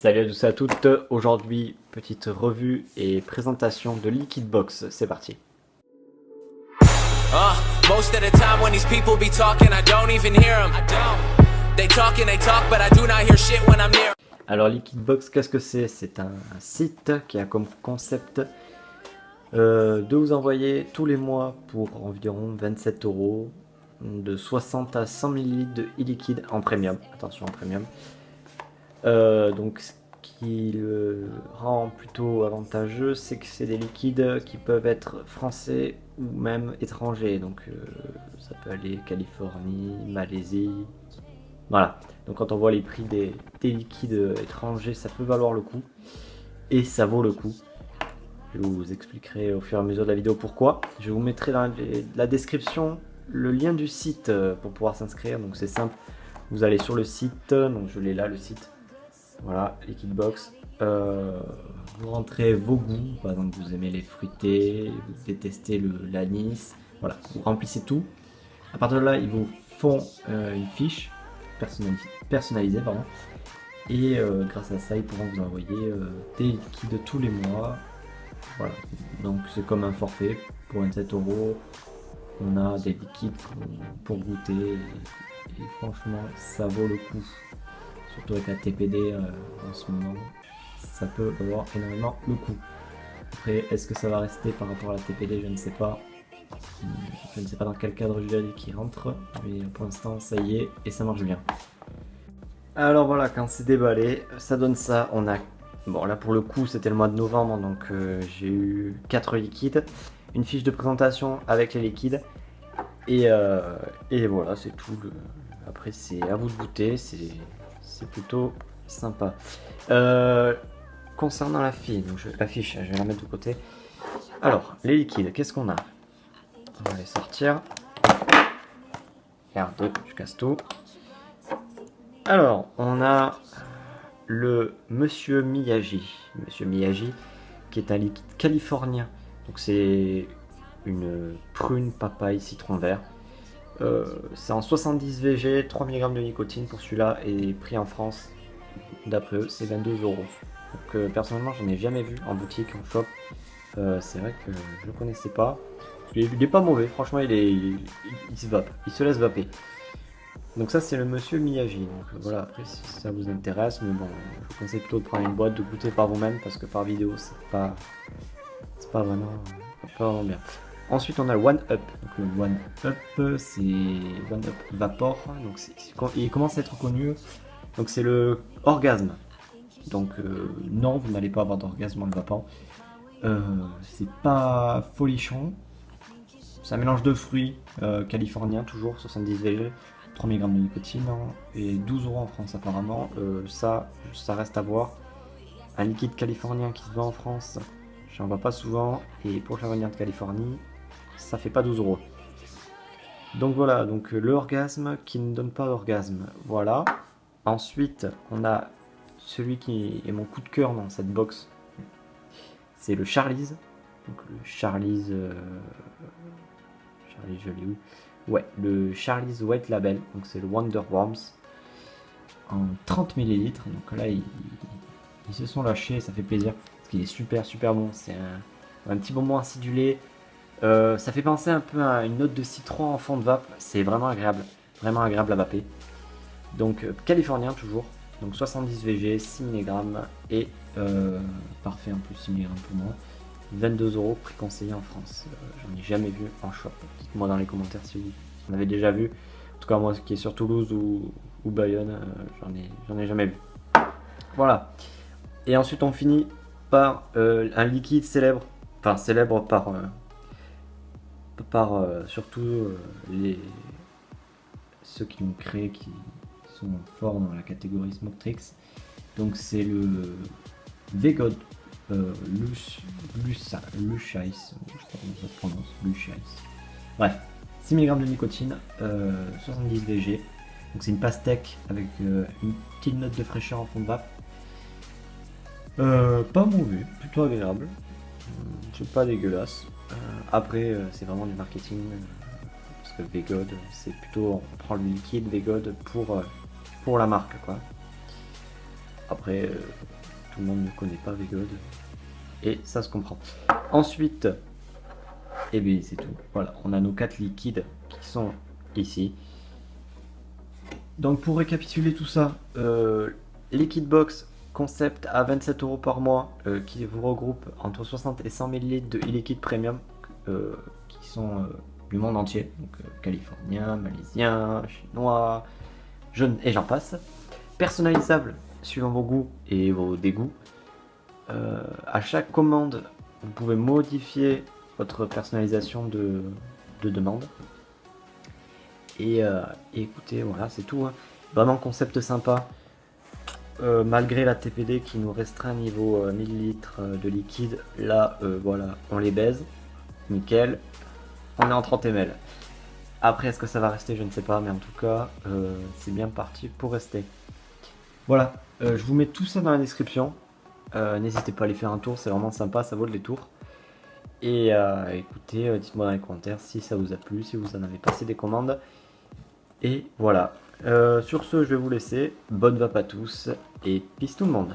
Salut à tous et à toutes, aujourd'hui petite revue et présentation de Liquidbox, c'est parti. Most of the time when these people be talking, I don't even hear them. They talk and they talk, but I do not hear shit when I'm near. Alors Liquidbox, qu'est-ce que c'est? C'est un site qui a comme concept de vous envoyer tous les mois pour environ 27 € de 60 à 100 ml de e-liquide en premium, attention en premium. Donc ce qui le rend plutôt avantageux, c'est que c'est des liquides qui peuvent être français ou même étrangers, donc ça peut aller Californie, Malaisie, voilà. Donc quand on voit les prix des liquides étrangers, ça peut valoir le coup, et ça vaut le coup. Je vous expliquerai au fur et à mesure de la vidéo pourquoi. Je vous mettrai dans la description le lien du site pour pouvoir s'inscrire, donc c'est simple. Vous allez sur le site, donc je l'ai là le site. Voilà, Liquidbox. Vous rentrez vos goûts, par exemple vous aimez les fruités, vous détestez l'anis, voilà, vous remplissez tout. À partir de là, ils vous font une fiche personnalisée, pardon. Et grâce à ça, ils pourront vous envoyer des liquides tous les mois. Voilà, donc c'est comme un forfait pour 27 €. On a des liquides pour goûter et franchement, ça vaut le coup. Surtout avec la TPD en ce moment, ça peut avoir énormément le coup. Après, est-ce que ça va rester par rapport à la TPD? Je ne sais pas. Je ne sais pas dans quel cadre juridique il rentre, mais pour l'instant, ça y est, et ça marche bien. Alors voilà, quand c'est déballé, ça donne ça. On a, bon là pour le coup, c'était le mois de novembre, donc j'ai eu 4 liquides, une fiche de présentation avec les liquides, et voilà, c'est tout. Après, c'est à vous de goûter, c'est plutôt sympa. Concernant la fiche, je vais la mettre de côté. Alors, les liquides, qu'est-ce qu'on a? On va les sortir. Regarde, je casse tout. Alors, on a le Monsieur Miyagi. Monsieur Miyagi, qui est un liquide californien. Donc c'est une prune, papaye, citron vert. C'est en 70 VG, 3 mg de nicotine pour celui-là, et prix en France, d'après eux, c'est 22 €. Donc personnellement, j'en ai jamais vu en boutique, en shop. C'est vrai que je le connaissais pas. Il est pas mauvais, franchement, il se vape, il se laisse vaper. Donc ça, c'est le Monsieur Miyagi. Donc voilà, après si ça vous intéresse, mais bon, je vous conseille plutôt de prendre une boîte, de goûter par vous-même, parce que par vidéo, c'est pas vraiment bien. Ensuite, on a le One Up. Donc, le One Up, c'est One Up Vapor. Donc, il commence à être connu. Donc, c'est le orgasme. Donc, non, vous n'allez pas avoir d'orgasme en le vapant. C'est pas folichon. C'est un mélange de fruits californiens, toujours 70 VG, 3 mg de nicotine, hein, et 12 € en France apparemment. Ça reste à voir. Un liquide californien qui se vend en France, j'en vois pas souvent. Et pour faire venir de Californie, ça fait pas 12 €. Donc voilà, donc l'orgasme qui ne donne pas d'orgasme, voilà. Ensuite, on a celui qui est mon coup de cœur dans cette box, c'est le Charlie's. Donc le Charlie's, je l'ai où? Ouais, le Charlie's White Label, donc c'est le Wonder Worms en 30 ml. Donc là, ils se sont lâchés, ça fait plaisir parce qu'il est super bon. C'est un petit bonbon acidulé. Ça fait penser un peu à une note de citron en fond de vape. C'est vraiment agréable à vaper. Donc californien toujours. Donc 70 VG, 6 mg et parfait en plus 6 mg pour moi. 22 € prix conseillé en France. J'en ai jamais vu en shop. Dites-moi dans les commentaires si vous en avez déjà vu. En tout cas moi qui est sur Toulouse ou Bayonne, j'en ai jamais vu. Voilà. Et ensuite on finit par un liquide célèbre. Enfin célèbre par surtout ceux qui l'ont créé, qui sont forts dans la catégorie Smoketrix. Donc c'est le Vegod Lushais, je sais pas comment ça se prononce, Lushais. Bref, 6 mg de nicotine, 70 VG. Donc c'est une pastèque avec une petite note de fraîcheur en fond de vape. Pas mauvais, plutôt agréable. C'est pas dégueulasse. Après, c'est vraiment du marketing. Parce que Vegod, c'est plutôt, on prend le liquide Vegod pour la marque, quoi. Après, tout le monde ne connaît pas VGod. Et ça se comprend. Ensuite, et bien c'est tout. Voilà, on a nos 4 liquides qui sont ici. Donc pour récapituler tout ça, Liquid Box concept à 27 € par mois qui vous regroupe entre 60 et 100 ml de e-liquide premium qui sont du monde entier, donc californien, malaisien, chinois, jaune et j'en passe. Personnalisable suivant vos goûts et vos dégoûts. À chaque commande, vous pouvez modifier votre personnalisation de demande. Et écoutez, voilà, c'est tout. Hein. Vraiment concept sympa. Malgré la TPD qui nous restreint niveau millilitres de liquide, là, voilà, on les baise. Nickel. On est en 30 ml. Après, est-ce que ça va rester? Je ne sais pas, mais en tout cas, c'est bien parti pour rester. Voilà, je vous mets tout ça dans la description. N'hésitez pas à aller faire un tour, c'est vraiment sympa, ça vaut le détour. Et écoutez, dites-moi dans les commentaires si ça vous a plu, si vous en avez passé des commandes. Et voilà, sur ce, je vais vous laisser. Bonne vape à tous et peace tout le monde.